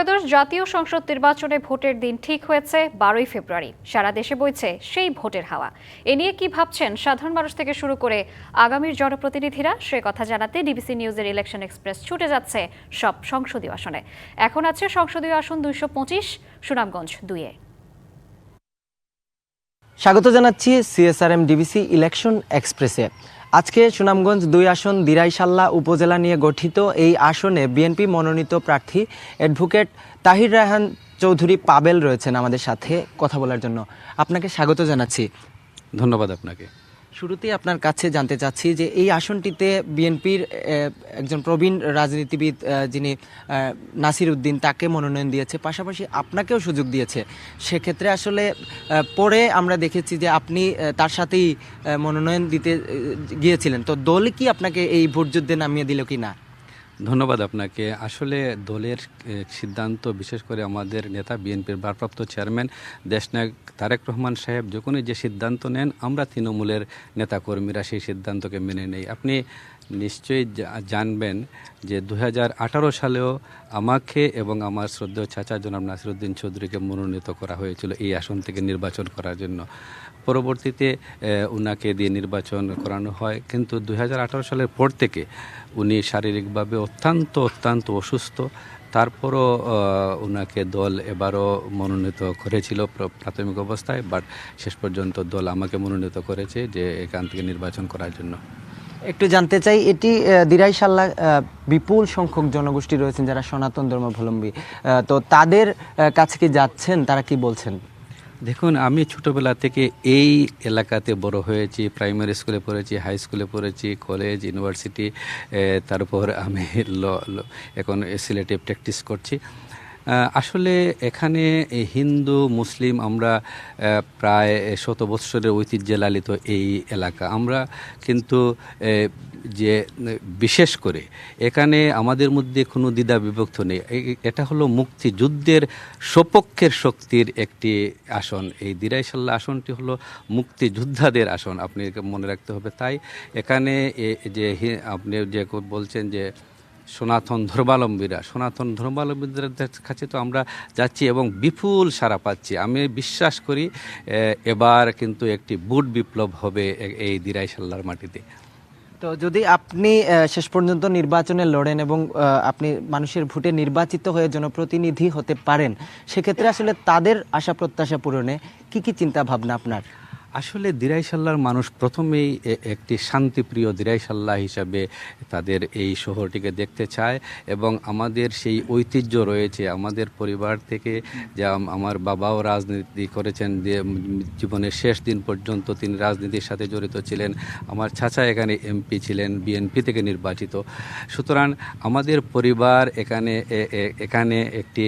ত্রয়োদশ জাতীয় সংসদ নির্বাচনে ভোটের দিন ঠিক হয়েছে 12ই ফেব্রুয়ারি। সারা দেশে বইছে সেই ভোটের হাওয়া। এ নিয়ে কি ভাবছেন সাধারণ মানুষ থেকে শুরু করে আগামীর জনপ্রতিনিধিরা, সে কথা জানাতে ডিবিসি নিউজের ইলেকশন এক্সপ্রেস ছুটে যাচ্ছে সব সংসদীয় আসনে। এখন আছে সংসদীয় আসন 225, সুনামগঞ্জ 2-এ। স্বাগত জানাচ্ছি সিএসআরএম ডিবিসি ইলেকশন এক্সপ্রেসে। আজকে সুনামগঞ্জ 2 আসন দিরাইশাল্লা উপজেলা নিয়ে গঠিত এই আসনে বিএনপি মনোনীত প্রার্থী অ্যাডভোকেট তাহির রায়হান চৌধুরী পাবেল রয়েছেন আমাদের সাথে কথা বলার জন্য। আপনাকে স্বাগত জানাচ্ছি। ধন্যবাদ আপনাকে। শুরুতেই আপনার কাছে জানতে চাচ্ছি যে এই আসনটিতে বিএনপির একজন প্রবীণ রাজনীতিবিদ যিনি নাসির উদ্দিন, তাকে মনোনয়ন দিয়েছে, পাশাপাশি আপনাকেও সুযোগ দিয়েছে। সেক্ষেত্রে আসলে পরে আমরা দেখেছি যে আপনি তার সাথেই মনোনয়ন দিতে গিয়েছিলেন, তো দল কি আপনাকে এই ভোটযুদ্ধে নামিয়ে দিল কি না? ধন্যবাদ আপনাকে। আসলে দলের সিদ্ধান্ত, বিশেষ করে আমাদের নেতা বিএনপির ভারপ্রাপ্ত চেয়ারম্যান দেশনায়ক তারেক রহমান সাহেব যখনই যে সিদ্ধান্ত নেন, আমরা তৃণমূলের নেতাকর্মীরা সেই সিদ্ধান্তকে মেনে নেই। আপনি নিশ্চয়ই জানবেন যে 2018 সালেও আমাকে এবং আমার শ্রদ্ধেয় চাচা জনাব নাসির উদ্দিন চৌধুরীকে মনোনীত করা হয়েছিল এই আসন থেকে নির্বাচন করার জন্য। পরবর্তীতে উনাকে দিয়ে নির্বাচন করানো হয়, কিন্তু 2018 সালের পর থেকে উনি শারীরিকভাবে অত্যন্ত অসুস্থ। তারপরও ওনাকে দল এবারও মনোনীত করেছিল প্রাথমিক অবস্থায়, বাট শেষ পর্যন্ত দল আমাকে মনোনীত করেছে যে এখান থেকে নির্বাচন করার জন্য। একটু জানতে চাই, এটি দিরাইশাল্লা বিপুল সংখ্যক জনগোষ্ঠী রয়েছেন যারা সনাতন ধর্মাবলম্বী, তো তাদের কাছে কি যাচ্ছেন, তারা কি বলছেন? দেখুন, আমি ছোটোবেলা থেকে এই এলাকাতে বড় হয়েছি, প্রাইমারি স্কুলে পড়েছি, হাই স্কুলে পড়েছি, কলেজ, ইউনিভার্সিটি, তারপর আমি এখন সিলেটে প্র্যাকটিস করছি। আসলে এখানে হিন্দু মুসলিম আমরা প্রায় 100 বৎসরের ঐতিহ্যে লালিত এই এলাকা। আমরা কিন্তু যে বিশেষ করে এখানে আমাদের মধ্যে কোনো দ্বিধা বিভক্ত নেই। এটা হলো মুক্তিযুদ্ধের সপক্ষের শক্তির একটি আসন। এই দিরাইশাল্লা আসনটি হলো মুক্তিযোদ্ধাদের আসন, আপনি মনে রাখতে হবে। তাই এখানে যে আপনি যে বলছেন যে সনাতন ধর্মাবলম্বীদের কাছে তো আমরা যাচ্ছি এবং বিপুল সাড়া পাচ্ছি। আমি বিশ্বাস করি এবার কিন্তু একটি বুট বিপ্লব হবে এই দিরাইশাল্লার মাটিতে। তো যদি আপনি শেষ পর্যন্ত নির্বাচনে লড়েন এবং আপনি মানুষের ভোটে নির্বাচিত হয়ে জনপ্রতিনিধি হতে পারেন, সেক্ষেত্রে আসলে তাদের আশা প্রত্যাশা পূরণে কি চিন্তা ভাবনা আপনার? আসলে দিরাইশাল্লার মানুষ প্রথমেই একটি শান্তিপ্রিয় দিরাইশাল্লা হিসাবে তাদের এই শহরটিকে দেখতে চায় এবং আমাদের সেই ঐতিহ্য রয়েছে। আমাদের পরিবার থেকে যে আমার বাবাও রাজনীতি করেছেন, জীবনের শেষ দিন পর্যন্ত তিনি রাজনীতির সাথে জড়িত ছিলেন। আমার চাচা এখানে এমপি ছিলেন, বিএনপি থেকে নির্বাচিত। সুতরাং আমাদের পরিবার এখানে একটি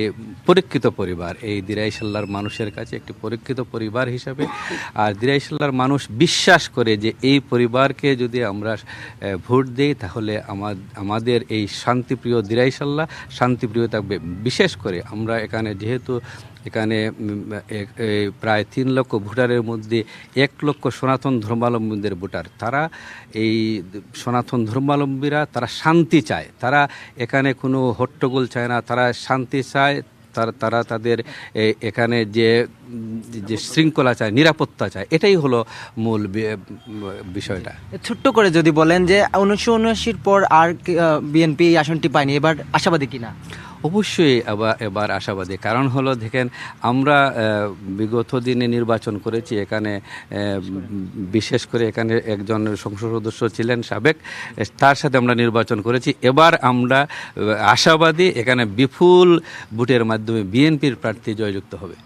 পরীক্ষিত পরিবার, এই দিরাইশাল্লার মানুষের কাছে একটি পরীক্ষিত পরিবার হিসাবে। আর দিরাইশাল্লার মানুষ বিশ্বাস করে যে এই পরিবারকে যদি আমরা ভোট দিই তাহলে আমাদের এই শান্তিপ্রিয় দিরাইশাল্লা শান্তিপ্রিয় থাকবে। বিশেষ করে আমরা এখানে যেহেতু এখানে প্রায় 3 লক্ষ ভোটারের মধ্যে 1 লক্ষ সনাতন ধর্মাবলম্বীদের ভোটার, তারা এই সনাতন ধর্মাবলম্বীরা তারা শান্তি চায়, তারা এখানে কোনো হট্টগোল চায় না, তারা শান্তি চায়। তারা তাদের এখানে যে শৃঙ্খলা চায়, নিরাপত্তা চায়, এটাই হলো মূল বিষয়টা। ছোট্ট করে যদি বলেন যে 1979 পর আর বিএনপি এই আসনটি পায়নি, এবার আশাবাদী কিনা? অবশ্যই এবার আশাবাদী। কারণ হলো দেখেন, আমরা বিগত দিনে নির্বাচন করেছি, এখানে বিশেষ করে এখানে একজন সংসদ সদস্য ছিলেন সাবেক, তার সাথে আমরা নির্বাচন করেছি। এবার আমরা আশাবাদী এখানে বিপুল ভোটের মাধ্যমে বিএনপির প্রার্থী জয়যুক্ত হবে।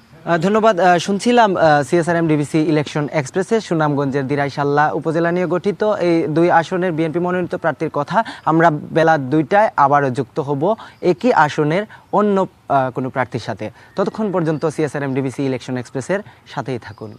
ধন্যবাদ। শুনছিলাম সিএসআরএম ডিবিসি ইলেকশন এক্সপ্রেসে সুনামগঞ্জের দিরাইশাল্লা উপজেলা নিয়ে গঠিত এই 2 আসনের বিএনপি মনোনীত প্রার্থীর কথা। আমরা বেলা 2টায় আবারও যুক্ত হব একই আসনের অন্য কোনো প্রার্থীর সাথে। ততক্ষণ পর্যন্ত সিএসআরএম ডিবিসি ইলেকশন এক্সপ্রেসের সাথেই থাকুন।